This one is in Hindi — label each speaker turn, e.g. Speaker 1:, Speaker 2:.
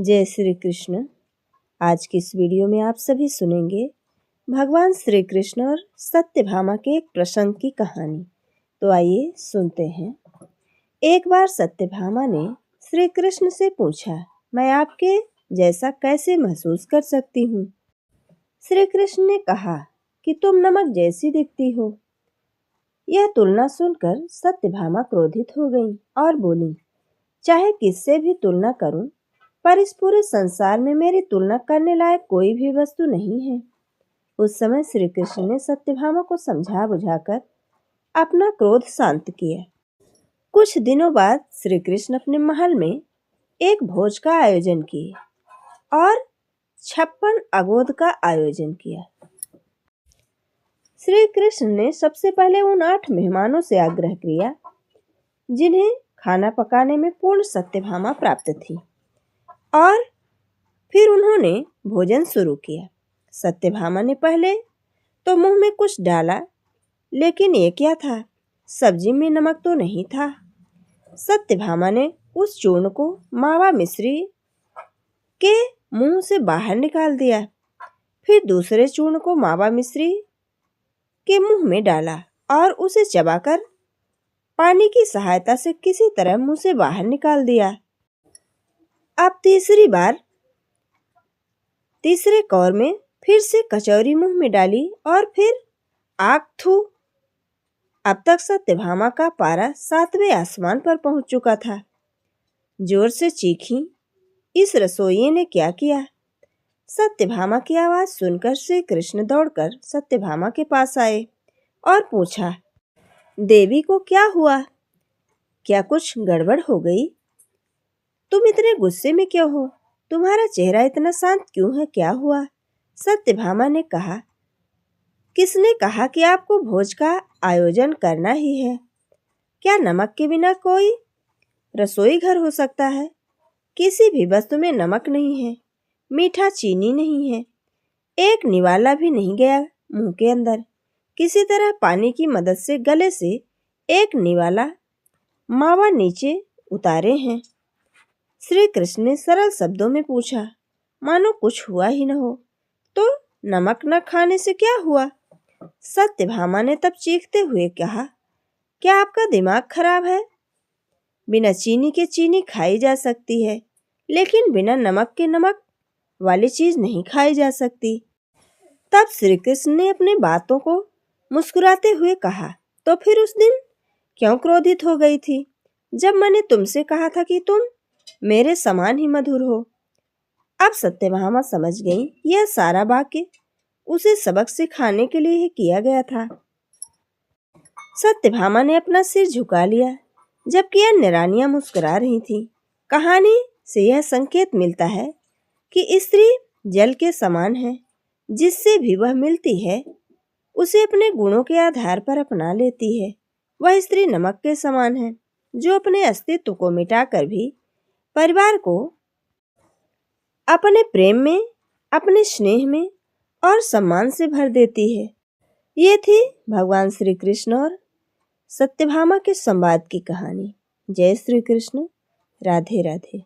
Speaker 1: जय श्री कृष्ण। आज की इस वीडियो में आप सभी सुनेंगे भगवान श्री कृष्ण और सत्यभामा के एक प्रसंग की कहानी। तो आइए सुनते हैं। एक बार सत्यभामा ने श्री कृष्ण से पूछा, मैं आपके जैसा कैसे महसूस कर सकती हूँ? श्री कृष्ण ने कहा कि तुम नमक जैसी दिखती हो। यह तुलना सुनकर सत्यभामा क्रोधित हो गई और बोली, चाहे किससे भी तुलना करूं, पर इस पूरे संसार में मेरी तुलना करने लायक कोई भी वस्तु नहीं है। उस समय श्री कृष्ण ने सत्यभामा को समझा बुझाकर अपना क्रोध शांत किया। कुछ दिनों बाद श्री कृष्ण अपने महल में एक भोज का आयोजन किए और 56 अगोद का आयोजन किया। श्री कृष्ण ने सबसे पहले उन 8 मेहमानों से आग्रह किया जिन्हें खाना पकाने में पूर्ण सत्यभामा प्राप्त थी, और फिर उन्होंने भोजन शुरू किया। सत्यभामा ने पहले तो मुंह में कुछ डाला, लेकिन ये क्या था, सब्जी में नमक तो नहीं था। सत्यभामा ने उस चूर्ण को मावा मिश्री के मुंह से बाहर निकाल दिया। फिर दूसरे चूर्ण को मावा मिश्री के मुंह में डाला और उसे चबाकर पानी की सहायता से किसी तरह मुंह से बाहर निकाल दिया। अब तीसरे कौर में फिर से कचौरी मुंह में डाली और फिर आग थू। अब तक सत्यभामा का पारा 7वें आसमान पर पहुंच चुका था। जोर से चीखी, इस रसोइये ने क्या किया? सत्यभामा की आवाज सुनकर श्री कृष्ण दौड़कर सत्यभामा के पास आए और पूछा, देवी को क्या हुआ? क्या कुछ गड़बड़ हो गई? तुम इतने गुस्से में क्यों हो? तुम्हारा चेहरा इतना शांत क्यों है? क्या हुआ? सत्यभामा ने कहा, किसने कहा कि आपको भोज का आयोजन करना ही है? क्या नमक के बिना कोई रसोई घर हो सकता है? किसी भी वस्तु में नमक नहीं है, मीठा चीनी नहीं है, एक निवाला भी नहीं गया मुंह के अंदर। किसी तरह पानी की मदद से गले से एक निवाला मावा नीचे उतारे हैं। श्री कृष्ण ने सरल शब्दों में पूछा, मानो कुछ हुआ ही न हो। तो नमक न खाने से क्या हुआ? सत्यभामा ने तब चीखते हुए कहा, क्या आपका दिमाग खराब है? बिना चीनी के चीनी खाई जा सकती है, लेकिन बिना नमक के नमक वाली चीज नहीं खाई जा सकती। तब श्री कृष्ण ने अपनी बातों को मुस्कुराते हुए कहा, तो फिर उस दिन क्यों क्रोधित हो गई थी, जब मैंने तुमसे कहा था कि तुम मेरे समान ही मधुर हो? अब सत्यभामा समझ गई, यह सारा वाक्य उसे सबक सिखाने के लिए ही किया गया था। सत्यभामा ने अपना सिर झुका लिया, जबकि अन्य रानियां मुस्कुरा रही थीं। कहानी से यह संकेत मिलता है कि स्त्री जल के समान है, जिससे भी वह मिलती है उसे अपने गुणों के आधार पर अपना लेती है। वह स्त्री नमक के समान है, जो अपने अस्तित्व को मिटाकर भी परिवार को अपने प्रेम में, अपने स्नेह में और सम्मान से भर देती है। ये थी भगवान श्री कृष्ण और सत्यभामा के संवाद की कहानी। जय श्री कृष्ण। राधे राधे।